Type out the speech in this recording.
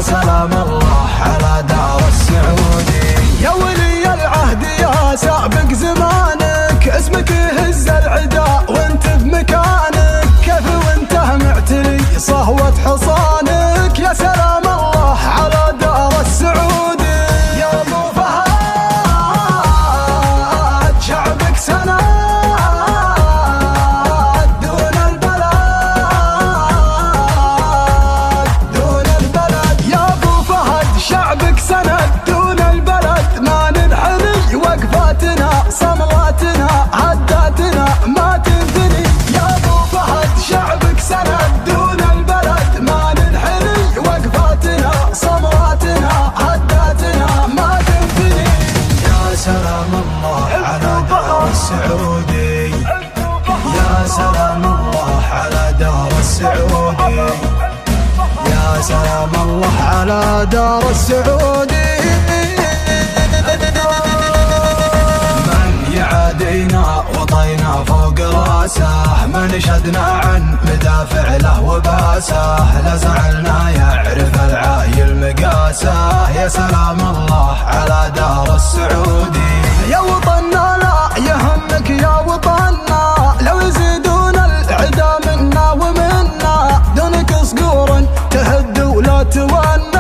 سلام الله على دار السعودي. يا ولي العهد يا سابق زمانك، اسمك يهز العدا وانت بمكانك، كيف وانت معتلي صهوة حصانك. يا سلام الله على دار السعودي. يا ابو فهد شعبك سند دون البلد، دون البلد. يا ابو فهد شعبك سند دون البلد، ما ننحني وقفاتنا صملاتنا عداتنا ما تنثني. يا ابو فهد شعبك سند دون البلد، ما ننحني وقفاتنا صملاتنا عداتنا ما تنثني. يا سلام الله على دار السعودي. يا سلام الله على دار السعودي. يا سلام الله على دار السعودي. من يعادينا وطينا فوق راسه، من شدنا عن مدافع له وباسه، لا زعلنا يعرف العايل مقاسه. يا سلام الله على دار السعودي. يا وطننا لا يهمك يا وطننا، لو يزيدون العدا منا ومنا، دونك صقور تهد ولا تونى.